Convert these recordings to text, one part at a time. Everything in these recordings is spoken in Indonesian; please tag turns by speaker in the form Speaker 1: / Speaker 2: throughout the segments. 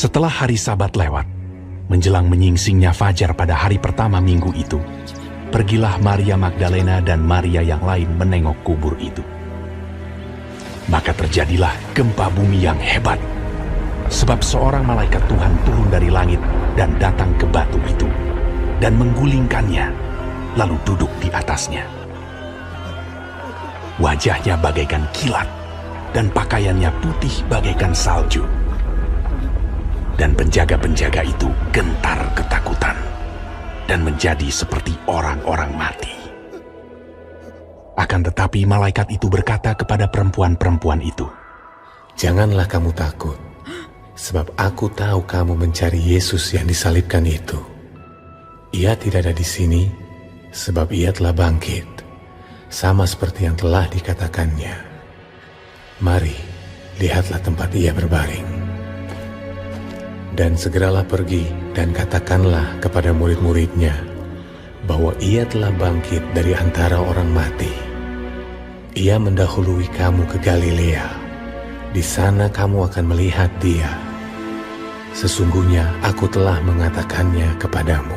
Speaker 1: Setelah hari Sabat lewat, menjelang menyingsingnya fajar pada hari pertama minggu itu, pergilah Maria Magdalena dan Maria yang lain menengok kubur itu. Maka terjadilah gempa bumi yang hebat, sebab seorang malaikat Tuhan turun dari langit dan datang ke batu itu, dan menggulingkannya, lalu duduk di atasnya. Wajahnya bagaikan kilat, dan pakaiannya putih bagaikan salju. Dan penjaga-penjaga itu gentar ketakutan, dan menjadi seperti orang-orang mati. Akan tetapi malaikat itu berkata kepada perempuan-perempuan itu,
Speaker 2: "Janganlah kamu takut, sebab aku tahu kamu mencari Yesus yang disalibkan itu. Ia tidak ada di sini, sebab ia telah bangkit, sama seperti yang telah dikatakannya. Mari, lihatlah tempat ia berbaring. Dan segeralah pergi dan katakanlah kepada murid-muridnya bahwa ia telah bangkit dari antara orang mati. Ia mendahului kamu ke Galilea. Di sana kamu akan melihat dia. Sesungguhnya aku telah mengatakannya kepadamu."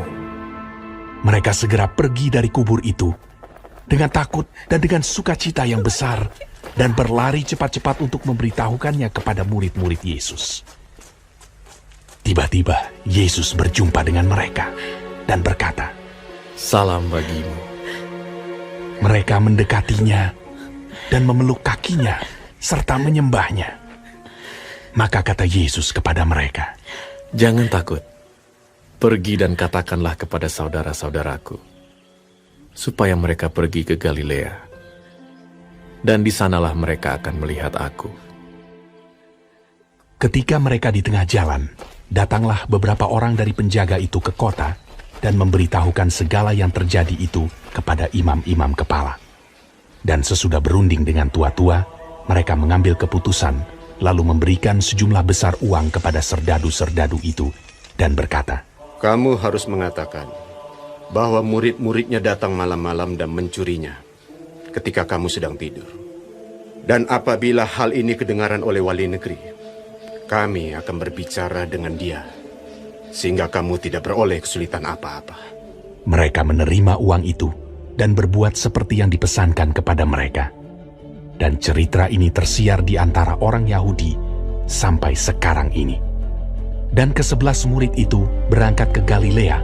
Speaker 1: Mereka segera pergi dari kubur itu dengan takut dan dengan sukacita yang besar, dan berlari cepat-cepat untuk memberitahukannya kepada murid-murid Yesus. Tiba-tiba Yesus berjumpa dengan mereka dan berkata,
Speaker 2: "Salam bagimu."
Speaker 1: Mereka mendekatinya dan memeluk kakinya serta menyembahnya. Maka kata Yesus kepada mereka,
Speaker 2: "Jangan takut. Pergi dan katakanlah kepada saudara-saudaraku, supaya mereka pergi ke Galilea. Dan di sanalah mereka akan melihat aku."
Speaker 1: Ketika mereka di tengah jalan, datanglah beberapa orang dari penjaga itu ke kota dan memberitahukan segala yang terjadi itu kepada imam-imam kepala. Dan sesudah berunding dengan tua-tua, mereka mengambil keputusan, lalu memberikan sejumlah besar uang kepada serdadu-serdadu itu, dan berkata,
Speaker 3: "Kamu harus mengatakan bahwa murid-muridnya datang malam-malam dan mencurinya ketika kamu sedang tidur. Dan apabila hal ini kedengaran oleh wali negeri, kami akan berbicara dengan dia, sehingga kamu tidak beroleh kesulitan apa-apa."
Speaker 1: Mereka menerima uang itu dan berbuat seperti yang dipesankan kepada mereka. Dan cerita ini tersiar di antara orang Yahudi sampai sekarang ini. Dan ke-11 murid itu berangkat ke Galilea,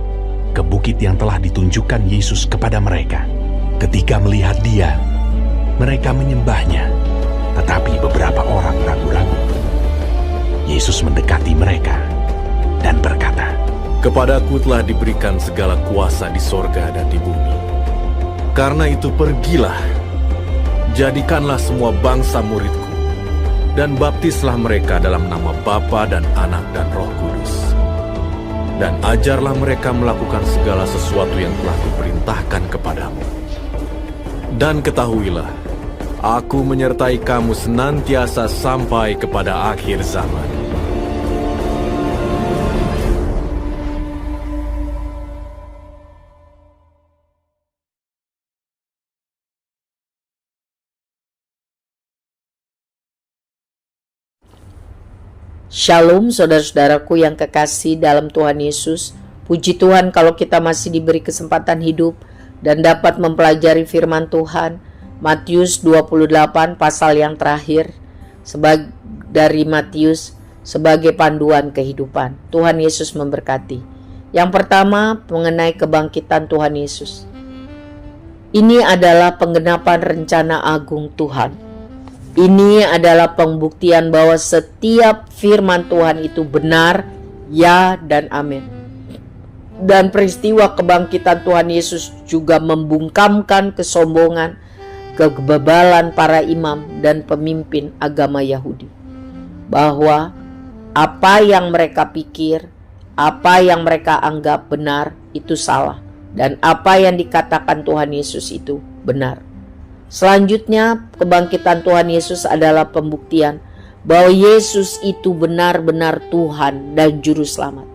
Speaker 1: ke bukit yang telah ditunjukkan Yesus kepada mereka. Ketika melihat dia, mereka menyembahnya, tetapi beberapa orang ragu-ragu. Yesus mendekati mereka dan berkata,
Speaker 2: "Kepadaku telah diberikan segala kuasa di sorga dan di bumi. Karena itu pergilah, jadikanlah semua bangsa muridku, dan baptislah mereka dalam nama Bapa dan Anak dan Roh Kudus. Dan ajarlah mereka melakukan segala sesuatu yang telah kuperintahkan kepadamu. Dan ketahuilah, aku menyertai kamu senantiasa sampai kepada akhir zaman."
Speaker 4: Shalom saudara-saudaraku yang kekasih dalam Tuhan Yesus. Puji Tuhan kalau kita masih diberi kesempatan hidup dan dapat mempelajari firman Tuhan. Matius 28 pasal yang terakhir dari Matius sebagai panduan kehidupan. Tuhan Yesus memberkati. Yang pertama mengenai kebangkitan Tuhan Yesus. Ini adalah penggenapan rencana agung Tuhan. Ini adalah pembuktian bahwa setiap firman Tuhan itu benar, ya dan amin. Dan peristiwa kebangkitan Tuhan Yesus juga membungkamkan kesombongan, kegebalan para imam dan pemimpin agama Yahudi. Bahwa apa yang mereka pikir, apa yang mereka anggap benar itu salah. Dan apa yang dikatakan Tuhan Yesus itu benar. Selanjutnya, kebangkitan Tuhan Yesus adalah pembuktian bahwa Yesus itu benar-benar Tuhan dan Juru Selamat.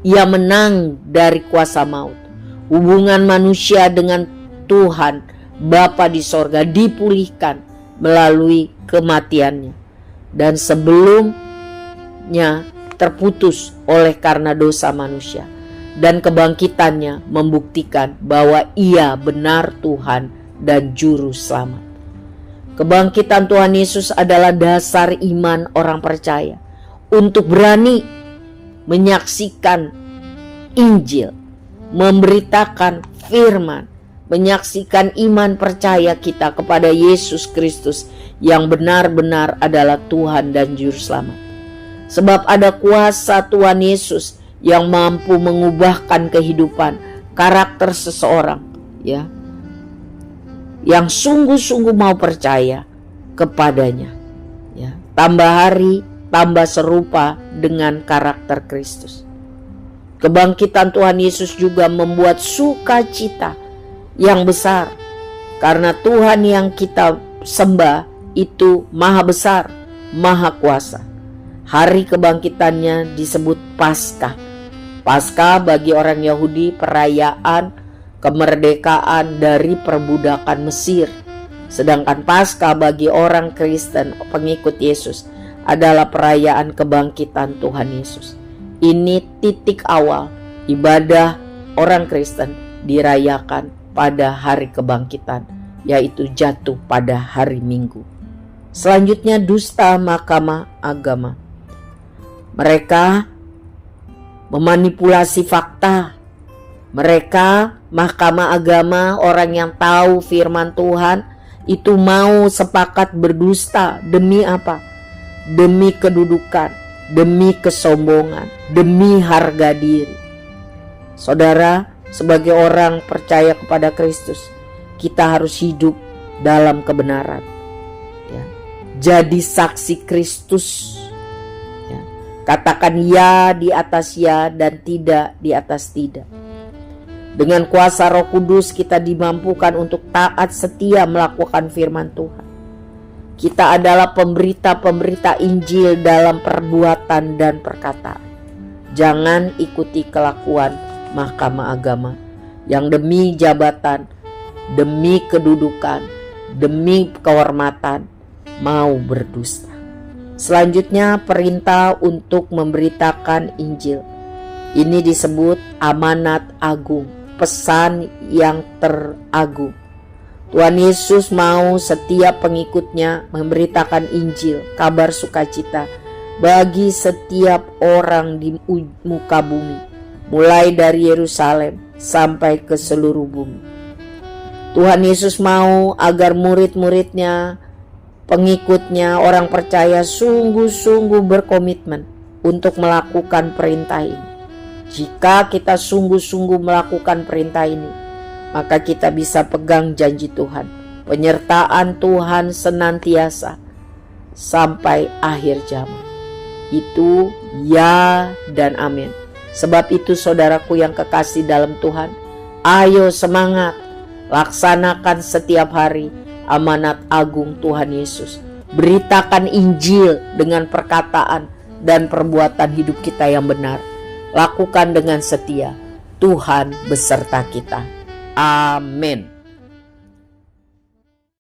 Speaker 4: Ia menang dari kuasa maut. Hubungan manusia dengan Tuhan, Bapa di sorga dipulihkan melalui kematiannya. Dan sebelumnya terputus oleh karena dosa manusia, dan kebangkitannya membuktikan bahwa Ia benar Tuhan dan Juru Selamat. Kebangkitan Tuhan Yesus adalah dasar iman orang percaya untuk berani menyaksikan Injil, memberitakan firman, menyaksikan iman percaya kita kepada Yesus Kristus yang benar-benar adalah Tuhan dan Juru Selamat. Sebab ada kuasa Tuhan Yesus yang mampu mengubahkan kehidupan, karakter seseorang, ya, yang sungguh-sungguh mau percaya kepadanya, ya. Tambah hari tambah serupa dengan karakter Kristus. Kebangkitan Tuhan Yesus juga membuat sukacita yang besar, karena Tuhan yang kita sembah itu maha besar, maha kuasa. Hari kebangkitannya disebut Paskah. Paskah bagi orang Yahudi perayaan kemerdekaan dari perbudakan Mesir. Sedangkan Paskah bagi orang Kristen pengikut Yesus adalah perayaan kebangkitan Tuhan Yesus. Ini titik awal ibadah orang Kristen dirayakan pada hari kebangkitan, yaitu jatuh pada hari Minggu. Selanjutnya dusta mahkamah agama. Mereka memanipulasi fakta. Mereka mahkamah agama, orang yang tahu firman Tuhan itu mau sepakat berdusta. Demi apa? Demi kedudukan, demi kesombongan, demi harga diri. Saudara, sebagai orang percaya kepada Kristus, kita harus hidup dalam kebenaran, ya. Jadi saksi Kristus, ya. Katakan ya di atas ya dan tidak di atas tidak. Dengan kuasa Roh Kudus kita dimampukan untuk taat setia melakukan firman Tuhan. Kita adalah pemberita-pemberita Injil dalam perbuatan dan perkataan. Jangan ikuti kelakuan mahkamah agama yang demi jabatan, demi kedudukan, demi kehormatan mau berdusta. Selanjutnya perintah untuk memberitakan Injil. Ini disebut amanat agung, pesan yang teragung. Tuhan Yesus mau setiap pengikutnya memberitakan Injil, kabar sukacita bagi setiap orang di muka bumi, mulai dari Yerusalem sampai ke seluruh bumi. Tuhan Yesus mau agar murid-muridnya, pengikutnya, orang percaya sungguh-sungguh berkomitmen untuk melakukan perintah ini. Jika kita sungguh-sungguh melakukan perintah ini, maka kita bisa pegang janji Tuhan, penyertaan Tuhan senantiasa sampai akhir zaman. Itu ya dan amin. Sebab itu saudaraku yang kekasih dalam Tuhan, ayo semangat, laksanakan setiap hari amanat agung Tuhan Yesus. Beritakan Injil dengan perkataan dan perbuatan hidup kita yang benar. Lakukan dengan setia. Tuhan beserta kita. Amin.